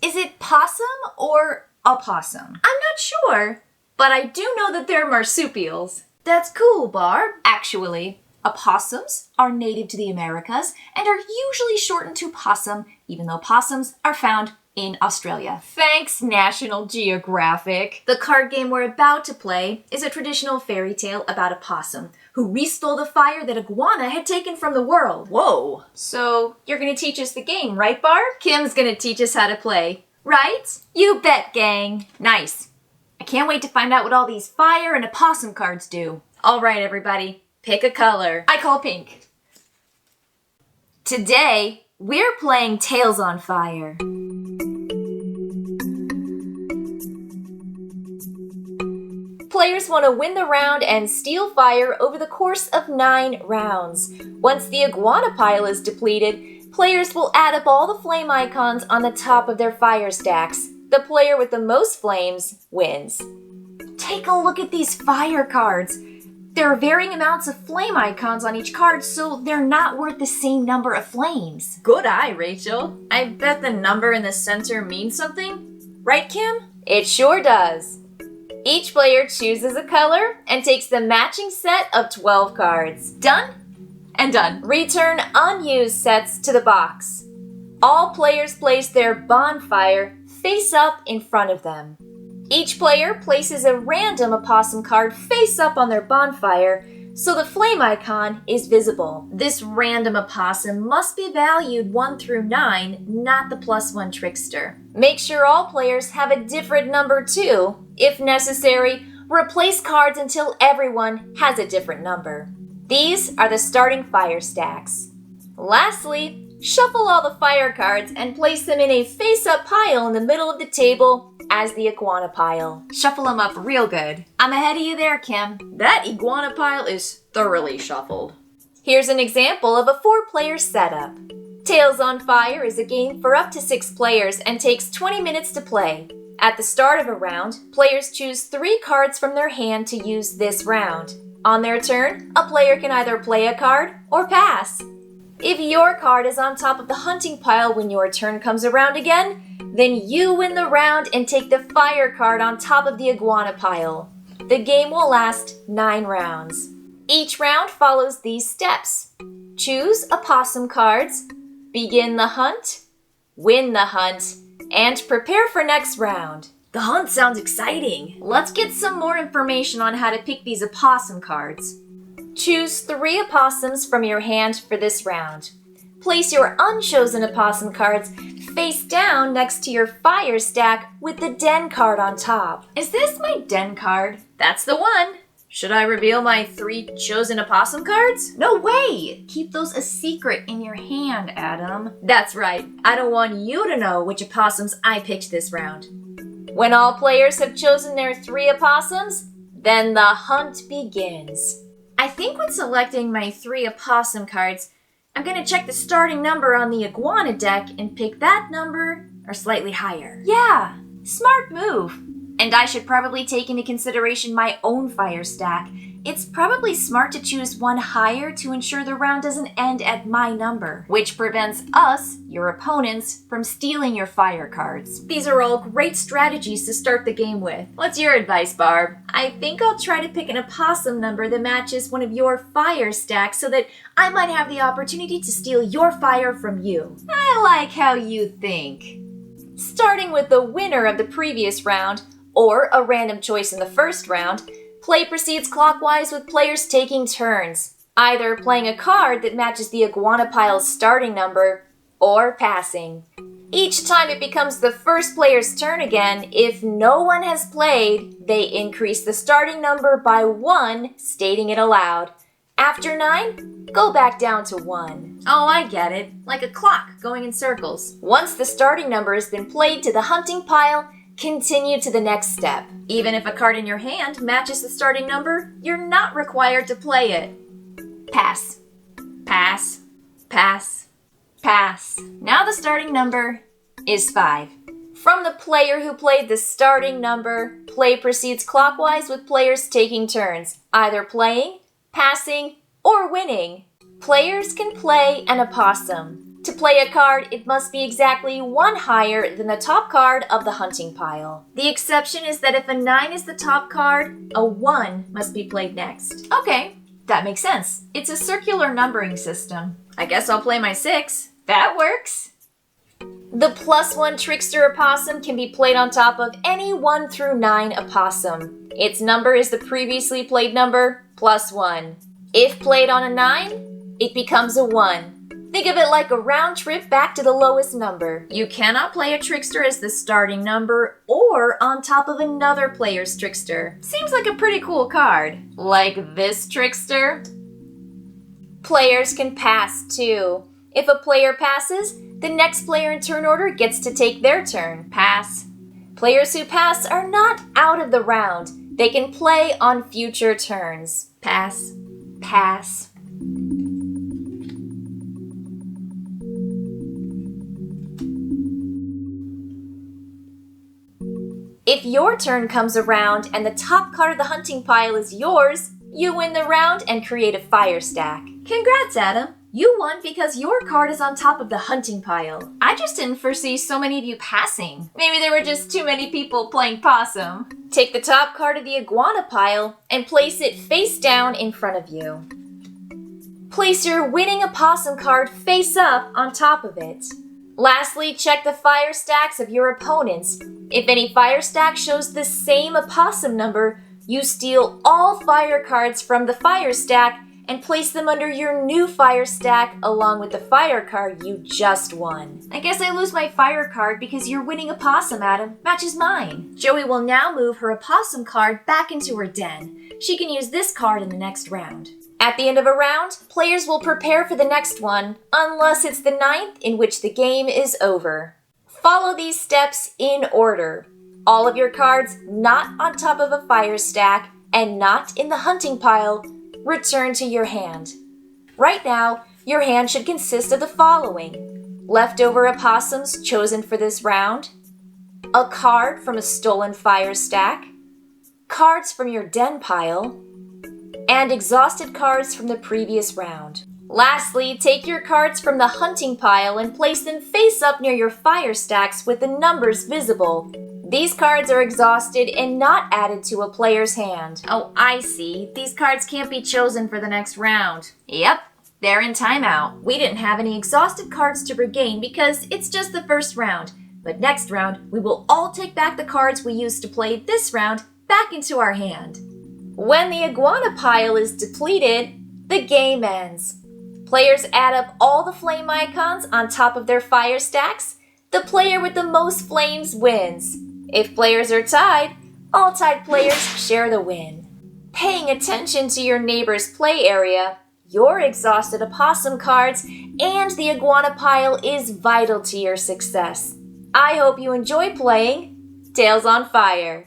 Is it possum or opossum? I'm not sure, but I do know that they're marsupials. That's cool, Barb. Actually, opossums are native to the Americas and are usually shortened to possum, even though possums are found in Australia. Thanks, National Geographic. The card game we're about to play is a traditional fairy tale about a possum who restole the fire that Iguana had taken from the world. Whoa. So you're gonna teach us the game, right, Barb? Kim's gonna teach us how to play. Right? You bet, gang. Nice. I can't wait to find out what all these fire and opossum cards do. All right, everybody, pick a color. I call pink. Today, we're playing Tales on Fire. Players want to win the round and steal fire over the course of 9 rounds. Once the iguana pile is depleted, players will add up all the flame icons on the top of their fire stacks. The player with the most flames wins. Take a look at these fire cards. There are varying amounts of flame icons on each card, so they're not worth the same number of flames. Good eye, Rachel. I bet the number in the center means something. Right, Kim? It sure does. Each player chooses a color and takes the matching set of 12 cards. Done? And done. Return unused sets to the box. All players place their bonfire face up in front of them. Each player places a random opossum card face up on their bonfire so the flame icon is visible. This random opossum must be valued 1 through 9, not the +1 trickster. Make sure all players have a different number too. If necessary, replace cards until everyone has a different number. These are the starting fire stacks. Lastly, shuffle all the fire cards and place them in a face-up pile in the middle of the table as the iguana pile. Shuffle them up real good. I'm ahead of you there, Kim. That iguana pile is thoroughly shuffled. Here's an example of a 4-player setup. Tales on Fire is a game for up to 6 players and takes 20 minutes to play. At the start of a round, players choose 3 cards from their hand to use this round. On their turn, a player can either play a card or pass. If your card is on top of the hunting pile when your turn comes around again, then you win the round and take the fire card on top of the iguana pile. The game will last 9 rounds. Each round follows these steps. Choose opossum cards, begin the hunt, win the hunt, and prepare for next round. The hunt sounds exciting. Let's get some more information on how to pick these opossum cards. Choose 3 opossums from your hand for this round. Place your unchosen opossum cards face down next to your fire stack with the den card on top. Is this my den card? That's the one. Should I reveal my 3 chosen opossum cards? No way! Keep those a secret in your hand, Adam. That's right. I don't want you to know which opossums I picked this round. When all players have chosen their 3 opossums, then the hunt begins. I think when selecting my 3 opossum cards, I'm going to check the starting number on the iguana deck and pick that number or slightly higher. Yeah, smart move. And I should probably take into consideration my own fire stack. It's probably smart to choose one higher to ensure the round doesn't end at my number, which prevents us, your opponents, from stealing your fire cards. These are all great strategies to start the game with. What's your advice, Barb? I think I'll try to pick an opossum number that matches one of your fire stacks so that I might have the opportunity to steal your fire from you. I like how you think. Starting with the winner of the previous round, or a random choice in the first round, play proceeds clockwise with players taking turns, either playing a card that matches the iguana pile's starting number, or passing. Each time it becomes the first player's turn again, if no one has played, they increase the starting number by 1, stating it aloud. After 9, go back down to 1. Oh, I get it. Like a clock going in circles. Once the starting number has been played to the hunting pile, continue to the next step. Even if a card in your hand matches the starting number, you're not required to play it. Pass. Pass. Pass. Pass. Now the starting number is 5. From the player who played the starting number, play proceeds clockwise with players taking turns, either playing, passing, or winning. Players can play an opossum. To play a card, it must be exactly one higher than the top card of the hunting pile. The exception is that if a 9 is the top card, a 1 must be played next. Okay, that makes sense. It's a circular numbering system. I guess I'll play my 6. That works. The +1 Trickster Opossum can be played on top of any 1 through 9 opossum. Its number is the previously played number +1. If played on a 9, it becomes a 1. Think of it like a round trip back to the lowest number. You cannot play a Trickster as the starting number or on top of another player's Trickster. Seems like a pretty cool card. Like this Trickster. Players can pass too. If a player passes, the next player in turn order gets to take their turn. Pass. Players who pass are not out of the round. They can play on future turns. Pass. Pass. If your turn comes around and the top card of the hunting pile is yours, you win the round and create a fire stack. Congrats, Adam! You won because your card is on top of the hunting pile. I just didn't foresee so many of you passing. Maybe there were just too many people playing possum. Take the top card of the iguana pile and place it face down in front of you. Place your winning opossum card face up on top of it. Lastly, check the fire stacks of your opponents. If any fire stack shows the same opossum number, you steal all fire cards from the fire stack and place them under your new fire stack along with the fire card you just won. I guess I lose my fire card because your winning opossum, Adam, matches mine. Joey will now move her opossum card back into her den. She can use this card in the next round. At the end of a round, players will prepare for the next one, unless it's the 9th in which the game is over. Follow these steps in order. All of your cards not on top of a fire stack and not in the hunting pile return to your hand. Right now, your hand should consist of the following: leftover opossums chosen for this round, a card from a stolen fire stack, cards from your den pile, and exhausted cards from the previous round. Lastly, take your cards from the hunting pile and place them face up near your fire stacks with the numbers visible. These cards are exhausted and not added to a player's hand. Oh, I see. These cards can't be chosen for the next round. Yep, they're in timeout. We didn't have any exhausted cards to regain because it's just the first round. But next round, we will all take back the cards we used to play this round back into our hand. When the iguana pile is depleted, the game ends. Players add up all the flame icons on top of their fire stacks. The player with the most flames wins. If players are tied, all tied players share the win. Paying attention to your neighbor's play area, your exhausted opossum cards, and the iguana pile is vital to your success. I hope you enjoy playing Tales on Fire.